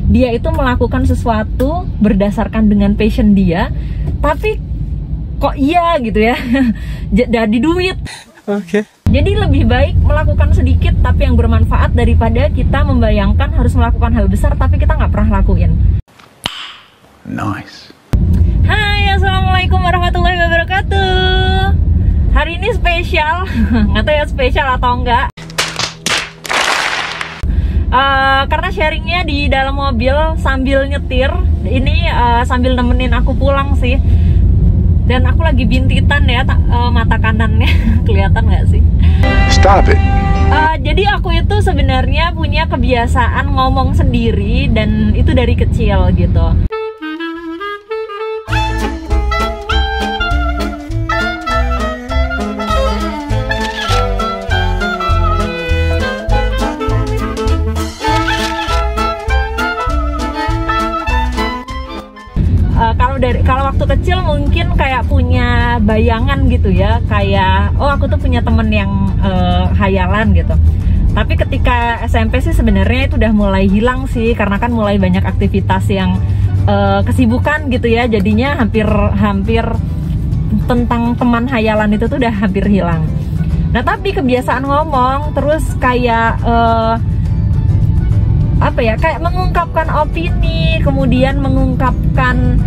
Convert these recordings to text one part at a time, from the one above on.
dia itu melakukan sesuatu berdasarkan dengan passion dia, tapi kok iya gitu ya, jadi duit. Oke. Jadi lebih baik melakukan sedikit tapi yang bermanfaat daripada kita membayangkan harus melakukan hal besar tapi kita nggak pernah lakuin. Nice. Hai, assalamualaikum warahmatullahi wabarakatuh. Hari ini spesial, nggak tahu ya spesial atau enggak. Karena sharingnya di dalam mobil sambil nyetir. Ini sambil nemenin aku pulang sih. Dan aku lagi bintitan ya, mata kanannya. Kelihatan nggak sih? Stop it. Jadi aku itu sebenarnya punya kebiasaan ngomong sendiri. Dan itu dari kecil gitu. Kalau waktu kecil mungkin kayak punya bayangan gitu ya, kayak oh aku tuh punya temen yang hayalan gitu. Tapi ketika SMP sih sebenarnya itu udah mulai hilang sih, karena kan mulai banyak aktivitas yang kesibukan gitu ya, jadinya hampir tentang teman hayalan itu tuh udah hampir hilang. Nah tapi kebiasaan ngomong terus kayak apa ya, kayak mengungkapkan opini, kemudian mengungkapkan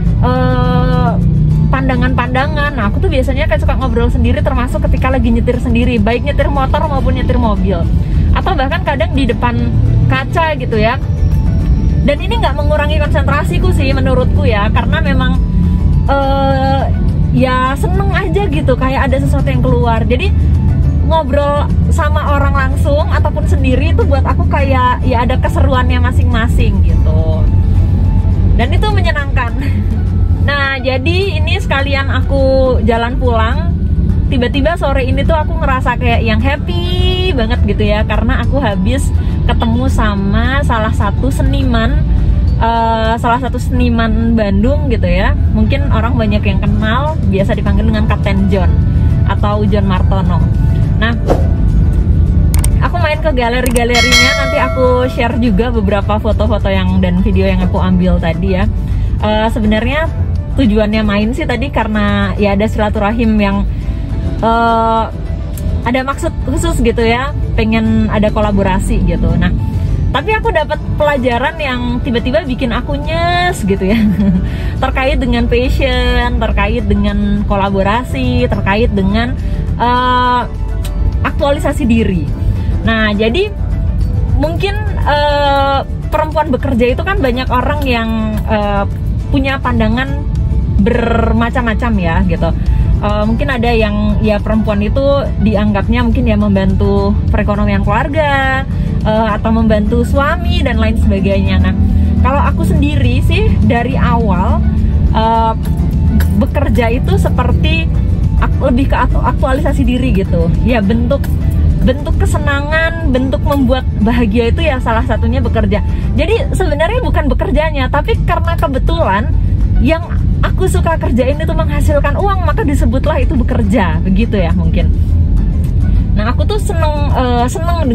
pandangan-pandangan. Nah aku tuh biasanya kayak suka ngobrol sendiri, termasuk ketika lagi nyetir sendiri, baik nyetir motor maupun nyetir mobil, atau bahkan kadang di depan kaca gitu ya. Dan ini nggak mengurangi konsentrasiku sih menurutku ya, karena memang ya seneng aja gitu, kayak ada sesuatu yang keluar. Jadi ngobrol sama orang langsung ataupun sendiri itu buat aku kayak ya ada keseruannya masing-masing gitu. Dan itu menyenangkan. Nah jadi ini sekalian aku jalan pulang, tiba-tiba sore ini tuh aku ngerasa kayak yang happy banget gitu ya, karena aku habis ketemu sama salah satu seniman Bandung gitu ya. Mungkin orang banyak yang kenal, biasa dipanggil dengan Kapten John atau John Martono. Nah, aku main ke galeri-galerinya, nanti aku share juga beberapa foto-foto dan video yang aku ambil tadi ya. Sebenarnya tujuannya main sih tadi karena ya ada silaturahim yang ada maksud khusus gitu ya, pengen ada kolaborasi gitu. Nah, tapi aku dapat pelajaran yang tiba-tiba bikin aku nyes gitu ya. Terkait dengan passion, terkait dengan kolaborasi, terkait dengan aktualisasi diri. Nah, jadi mungkin perempuan bekerja itu kan banyak orang yang punya pandangan bermacam-macam ya gitu. Mungkin ada yang ya perempuan itu dianggapnya mungkin ya membantu perekonomian keluarga, atau membantu suami dan lain sebagainya. Nah, kalau aku sendiri sih dari awal bekerja itu seperti lebih ke aktualisasi diri gitu ya, bentuk kesenangan, bentuk membuat bahagia itu ya salah satunya bekerja. Jadi sebenarnya bukan bekerjanya, tapi karena kebetulan yang aku suka kerjain itu menghasilkan uang, maka disebutlah itu bekerja, begitu ya mungkin. Nah aku tuh seneng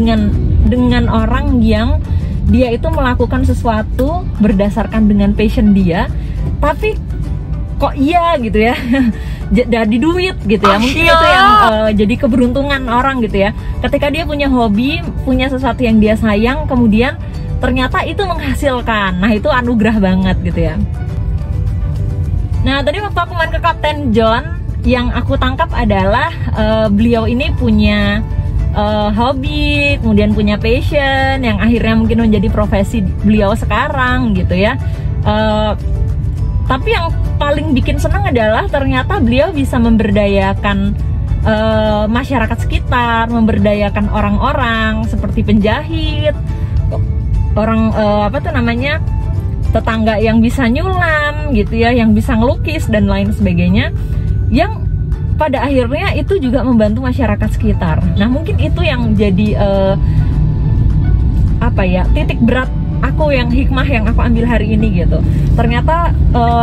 dengan orang yang dia itu melakukan sesuatu berdasarkan dengan passion dia, tapi kok iya gitu ya, jadi duit gitu ya. Mungkin itu yang jadi keberuntungan orang gitu ya, ketika dia punya hobi, punya sesuatu yang dia sayang, kemudian ternyata itu menghasilkan. Nah itu anugerah banget gitu ya. Nah tadi waktu aku main ke Kapten John, yang aku tangkap adalah beliau ini punya hobi, kemudian punya passion yang akhirnya mungkin menjadi profesi beliau sekarang gitu ya. Tapi yang paling bikin senang adalah ternyata beliau bisa memberdayakan masyarakat sekitar, memberdayakan orang-orang seperti penjahit, orang tetangga yang bisa nyulam gitu ya, yang bisa ngelukis dan lain sebagainya, yang pada akhirnya itu juga membantu masyarakat sekitar. Nah mungkin itu yang jadi titik berat aku, yang hikmah yang aku ambil hari ini gitu. Ternyata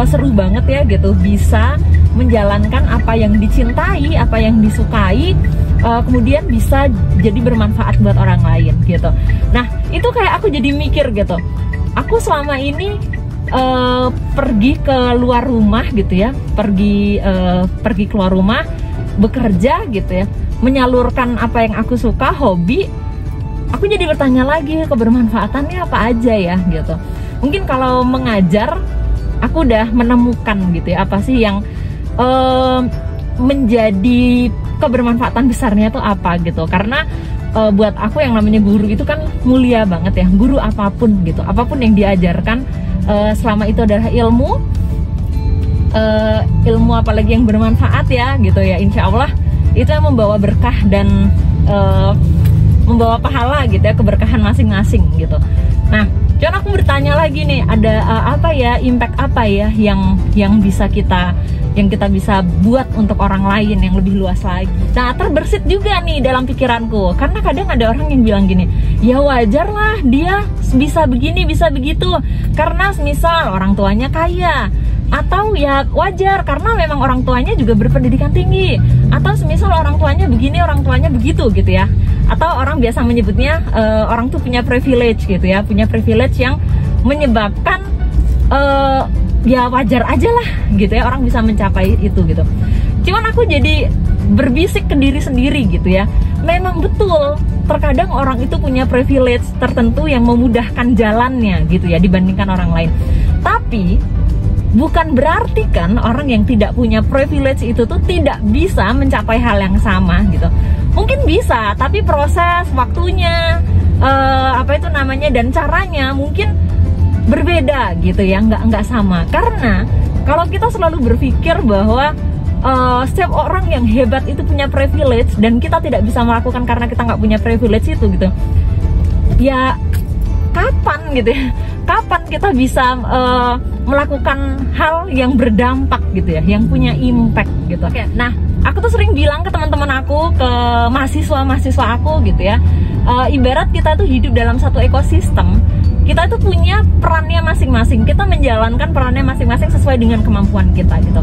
seru banget ya gitu, bisa menjalankan apa yang dicintai, apa yang disukai, kemudian bisa jadi bermanfaat buat orang lain gitu. Nah itu kayak aku jadi mikir gitu, aku selama ini pergi ke luar rumah gitu ya, pergi keluar rumah, bekerja gitu ya, menyalurkan apa yang aku suka, hobi. Aku jadi bertanya lagi, kebermanfaatannya apa aja ya gitu. Mungkin kalau mengajar, aku udah menemukan gitu ya, apa sih yang menjadi kebermanfaatan besarnya itu apa gitu. Karena buat aku yang namanya guru itu kan mulia banget ya, guru apapun gitu, apapun yang diajarkan, selama itu adalah ilmu apalagi yang bermanfaat ya gitu ya, insya Allah itu yang membawa berkah dan membawa pahala gitu ya, keberkahan masing-masing gitu. Nah, cuman aku bertanya lagi nih, ada apa ya, impact apa ya yang bisa kita bisa buat untuk orang lain yang lebih luas lagi. Nah, terbersit juga nih dalam pikiranku, karena kadang ada orang yang bilang gini, ya wajar lah dia bisa begini, bisa begitu, karena misal orang tuanya kaya, atau ya wajar karena memang orang tuanya juga berpendidikan tinggi, atau semisal orang tuanya begini, orang tuanya begitu gitu ya. Atau orang biasa menyebutnya orang tuh punya privilege gitu ya, punya privilege yang menyebabkan ya wajar aja lah gitu ya orang bisa mencapai itu gitu. Cuman aku jadi berbisik ke diri sendiri gitu ya, memang betul terkadang orang itu punya privilege tertentu yang memudahkan jalannya gitu ya dibandingkan orang lain. Tapi bukan berarti kan orang yang tidak punya privilege itu tuh tidak bisa mencapai hal yang sama gitu. Mungkin bisa, tapi proses, waktunya, dan caranya mungkin berbeda gitu ya, nggak sama. Karena kalau kita selalu berpikir bahwa setiap orang yang hebat itu punya privilege dan kita tidak bisa melakukan karena kita nggak punya privilege itu gitu, ya kapan gitu ya, kapan kita bisa melakukan hal yang berdampak gitu ya, yang punya impact gitu. Oke, nah aku tuh sering bilang ke teman-teman aku, ke mahasiswa aku gitu ya, ibarat kita tuh hidup dalam satu ekosistem, kita tuh punya perannya masing-masing, kita menjalankan perannya masing-masing sesuai dengan kemampuan kita gitu.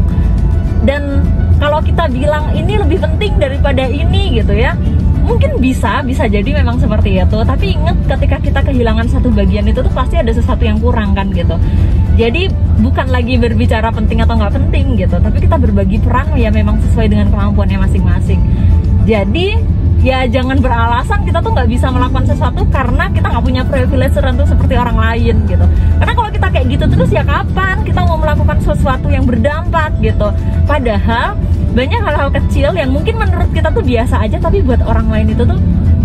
Dan kalau kita bilang ini lebih penting daripada ini gitu ya, mungkin bisa jadi memang seperti itu. Tapi ingat, ketika kita kehilangan satu bagian itu tuh pasti ada sesuatu yang kurang kan gitu. Jadi bukan lagi berbicara penting atau nggak penting gitu, tapi kita berbagi peran ya memang sesuai dengan kemampuannya masing-masing. Jadi ya jangan beralasan kita tuh nggak bisa melakukan sesuatu karena kita nggak punya privilege tertentu seperti orang lain gitu. Karena kalau kita kayak gitu terus, ya kapan kita mau melakukan sesuatu yang berdampak gitu. Padahal banyak hal-hal kecil yang mungkin menurut kita tuh biasa aja, tapi buat orang lain itu tuh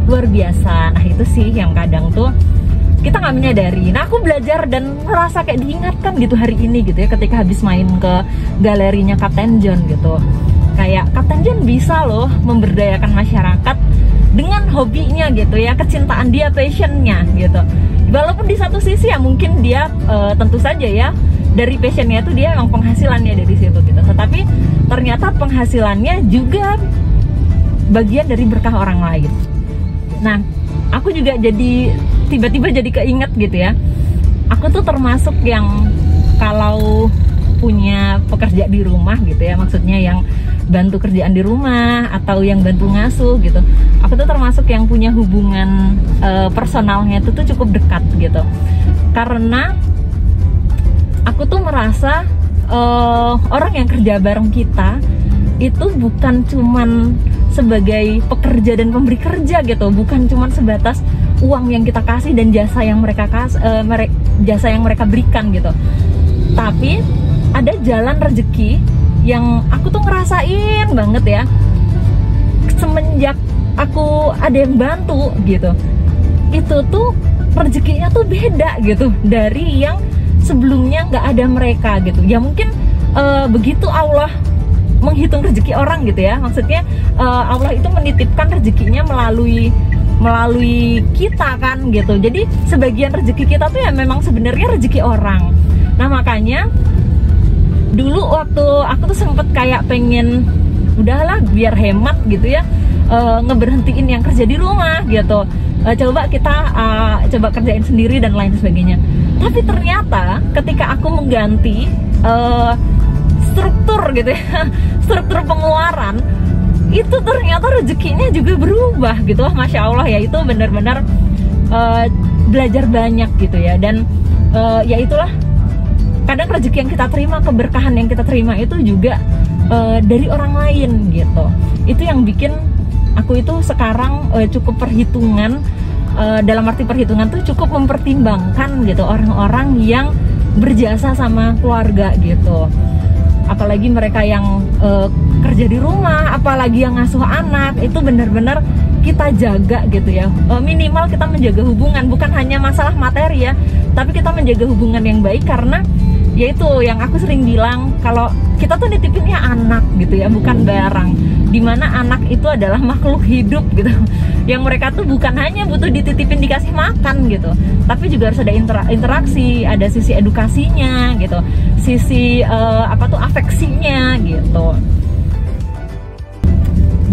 luar biasa. Nah itu sih yang kadang tuh kita nggak menyadari. Nah aku belajar dan merasa kayak diingatkan gitu hari ini gitu ya, ketika habis main ke galerinya Kapten John gitu. Kayak Kapten John bisa loh memberdayakan masyarakat dengan hobinya gitu ya, kecintaan dia, passionnya gitu. Walaupun di satu sisi ya mungkin dia tentu saja ya dari passionnya itu dia emang penghasilannya dari situ gitu. Tetapi ternyata penghasilannya juga bagian dari berkah orang lain. Nah aku juga jadi tiba-tiba jadi keinget gitu ya, aku tuh termasuk yang kalau punya pekerja di rumah gitu ya, maksudnya yang bantu kerjaan di rumah atau yang bantu ngasuh gitu, aku tuh termasuk yang punya hubungan personalnya itu tuh cukup dekat gitu. Karena aku tuh merasa orang yang kerja bareng kita itu bukan cuman sebagai pekerja dan pemberi kerja gitu, bukan cuman sebatas uang yang kita kasih dan jasa yang jasa yang mereka berikan gitu, tapi ada jalan rezeki yang aku tuh ngerasain banget ya semenjak aku ada yang bantu gitu. Itu tuh rezekinya tuh beda gitu dari yang sebelumnya nggak ada mereka gitu. Ya mungkin begitu Allah menghitung rezeki orang gitu ya, maksudnya Allah itu menitipkan rezekinya melalui kita kan gitu. Jadi sebagian rezeki kita tuh ya memang sebenarnya rezeki orang. Nah makanya dulu waktu aku tuh sempet kayak pengen udahlah biar hemat gitu ya, ngeberhentiin yang kerja di rumah gitu, coba kita coba kerjain sendiri dan lain sebagainya. Tapi ternyata ketika aku mengganti struktur gitu ya, struktur pengeluaran, itu ternyata rezekinya juga berubah gitu. Masya Allah ya, itu benar-benar belajar banyak gitu ya. Dan ya itulah, kadang rezeki yang kita terima, keberkahan yang kita terima itu juga dari orang lain gitu. Itu yang bikin aku itu sekarang cukup perhitungan, dalam arti perhitungan tuh cukup mempertimbangkan gitu orang-orang yang berjasa sama keluarga gitu. Apalagi mereka yang kerja di rumah, apalagi yang ngasuh anak, itu benar-benar kita jaga gitu ya. Minimal kita menjaga hubungan, bukan hanya masalah materi ya, tapi kita menjaga hubungan yang baik. Karena yaitu yang aku sering bilang, kalau kita tuh nitipinnya anak gitu ya, bukan barang. Dimana anak itu adalah makhluk hidup gitu, yang mereka tuh bukan hanya butuh dititipin, dikasih makan gitu, tapi juga harus ada interaksi, ada sisi edukasinya gitu, sisi afeksinya gitu.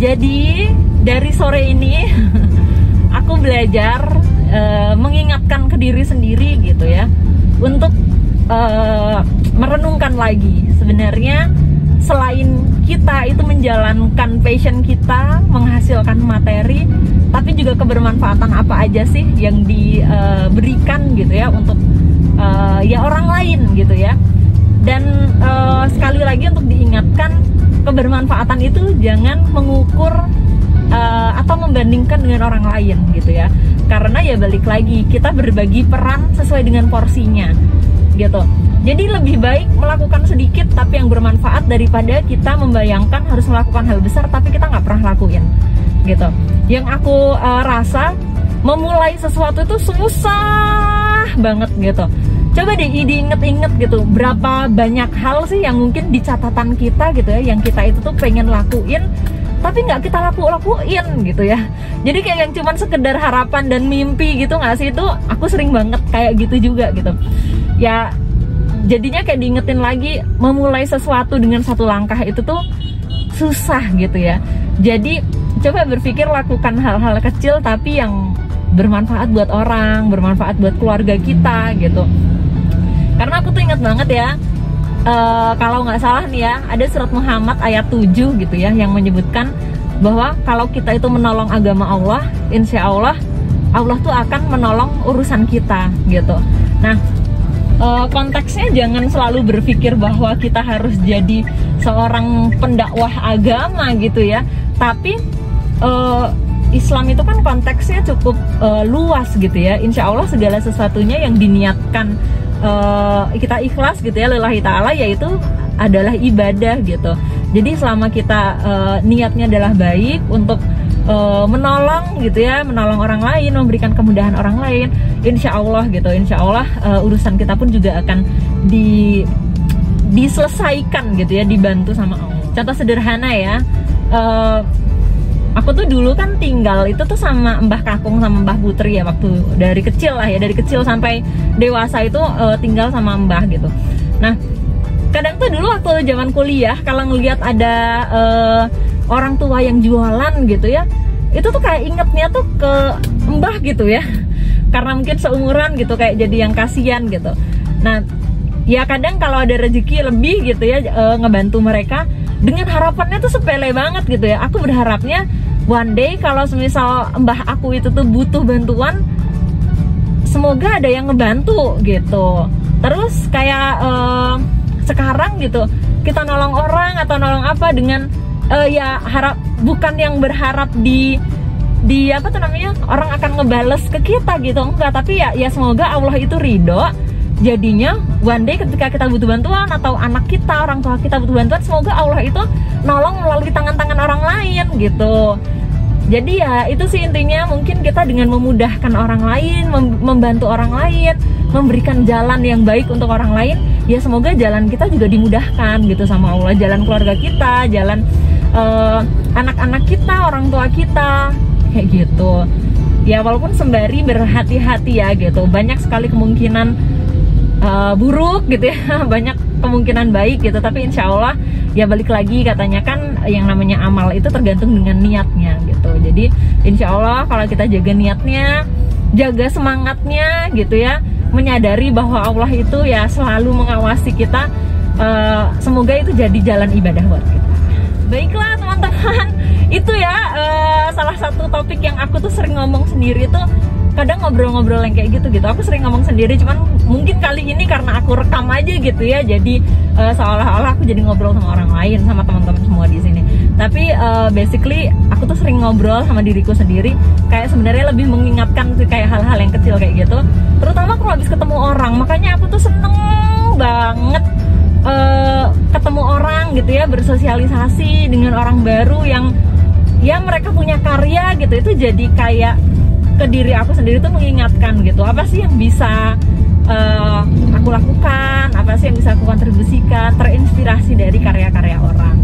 Jadi dari sore ini aku belajar mengingatkan ke diri sendiri gitu ya, untuk merenungkan lagi sebenarnya selain kita itu menjalankan passion kita, menghasilkan materi, tapi juga kebermanfaatan apa aja sih yang diberikan gitu ya untuk ya orang lain gitu ya. Dan sekali lagi untuk diingatkan, kebermanfaatan itu jangan mengukur atau membandingkan dengan orang lain gitu ya. Karena ya balik lagi, kita berbagi peran sesuai dengan porsinya gitu. Jadi lebih baik melakukan sedikit tapi yang bermanfaat daripada kita membayangkan harus melakukan hal besar tapi kita nggak pernah lakuin gitu. Yang aku rasa memulai sesuatu itu susah banget gitu. Coba deh diinget-inget gitu, berapa banyak hal sih yang mungkin di catatan kita gitu ya, yang kita itu tuh pengen lakuin tapi nggak kita lakuin gitu ya. Jadi kayak yang cuman sekedar harapan dan mimpi gitu nggak sih, itu aku sering banget kayak gitu juga gitu ya. Jadinya kayak diingetin lagi, memulai sesuatu dengan satu langkah itu tuh susah gitu ya. Jadi coba berpikir, lakukan hal-hal kecil tapi yang bermanfaat buat orang, bermanfaat buat keluarga kita gitu. Karena aku tuh inget banget ya, kalau nggak salah nih ya, ada surat Muhammad ayat 7 gitu ya, yang menyebutkan bahwa kalau kita itu menolong agama Allah, insya Allah tuh akan menolong urusan kita gitu. Nah, konteksnya jangan selalu berpikir bahwa kita harus jadi seorang pendakwah agama gitu ya, tapi Islam itu kan konteksnya cukup luas gitu ya. Insya Allah segala sesuatunya yang diniatkan kita ikhlas gitu ya, lillahi ta'ala, yaitu adalah ibadah gitu. Jadi selama kita niatnya adalah baik untuk menolong gitu ya, menolong orang lain, memberikan kemudahan orang lain, insya Allah gitu, insya Allah urusan kita pun juga akan diselesaikan gitu ya, dibantu sama Allah. Contoh sederhana ya, aku tuh dulu kan tinggal itu tuh sama Mbah Kakung sama Mbah Putri ya, waktu dari kecil lah ya, dari kecil sampai dewasa itu tinggal sama Mbah gitu. Nah, kadang tuh dulu waktu zaman kuliah, kalau ngeliat ada orang tua yang jualan gitu ya, itu tuh kayak ingetnya tuh ke Mbah gitu ya, karena mungkin seumuran gitu, kayak jadi yang kasihan gitu. Nah, ya kadang kalau ada rezeki lebih gitu ya, ngebantu mereka dengan harapannya tuh sepele banget gitu ya. Aku berharapnya one day kalau semisal Mbah aku itu tuh butuh bantuan, semoga ada yang ngebantu gitu. Terus kayak sekarang gitu, kita nolong orang atau nolong apa dengan ya harap, bukan yang berharap di apa tuh namanya, orang akan ngebales ke kita gitu, enggak, tapi ya semoga Allah itu ridho. Jadinya one day ketika kita butuh bantuan atau anak kita, orang tua kita butuh bantuan, semoga Allah itu nolong melalui tangan-tangan orang lain gitu. Jadi ya itu sih intinya, mungkin kita dengan memudahkan orang lain, membantu orang lain, memberikan jalan yang baik untuk orang lain, ya semoga jalan kita juga dimudahkan gitu sama Allah, jalan keluarga kita, jalan anak-anak kita, orang tua kita, kayak gitu. Ya walaupun sembari berhati-hati ya gitu, banyak sekali kemungkinan buruk gitu ya, banyak kemungkinan baik gitu, tapi insya Allah ya balik lagi, katanya kan yang namanya amal itu tergantung dengan niatnya gitu. Jadi insya Allah kalau kita jaga niatnya, jaga semangatnya gitu ya, menyadari bahwa Allah itu ya selalu mengawasi kita, semoga itu jadi jalan ibadah buat kita. Baiklah teman-teman, itu ya salah satu topik yang aku tuh sering ngomong sendiri tuh, kadang ngobrol-ngobrol yang kayak gitu. Aku sering ngomong sendiri, cuman mungkin kali ini karena aku rekam aja gitu ya, jadi seolah-olah aku jadi ngobrol sama orang lain, sama teman-teman semua di sini. Tapi basically aku tuh sering ngobrol sama diriku sendiri, kayak sebenarnya lebih mengingatkan tuh kayak hal-hal yang kecil kayak gitu. Terutama kalau habis ketemu orang, makanya aku tuh seneng banget ketemu orang gitu ya, bersosialisasi dengan orang baru yang ya mereka punya karya gitu. Itu jadi kayak ke diri aku sendiri tuh mengingatkan gitu, apa sih yang bisa aku lakukan, apa sih yang bisa aku kontribusikan, terinspirasi dari karya-karya orang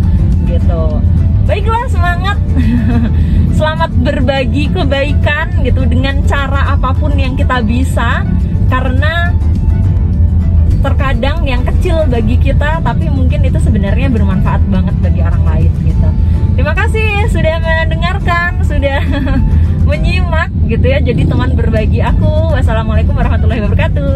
gitu. Baiklah, semangat. Selamat berbagi kebaikan gitu dengan cara apapun yang kita bisa, karena terkadang yang kecil bagi kita tapi mungkin itu sebenarnya bermanfaat banget bagi orang lain gitu. Terima kasih sudah mendengarkan, sudah menyimak gitu ya, jadi teman berbagi aku. Wassalamualaikum warahmatullahi wabarakatuh.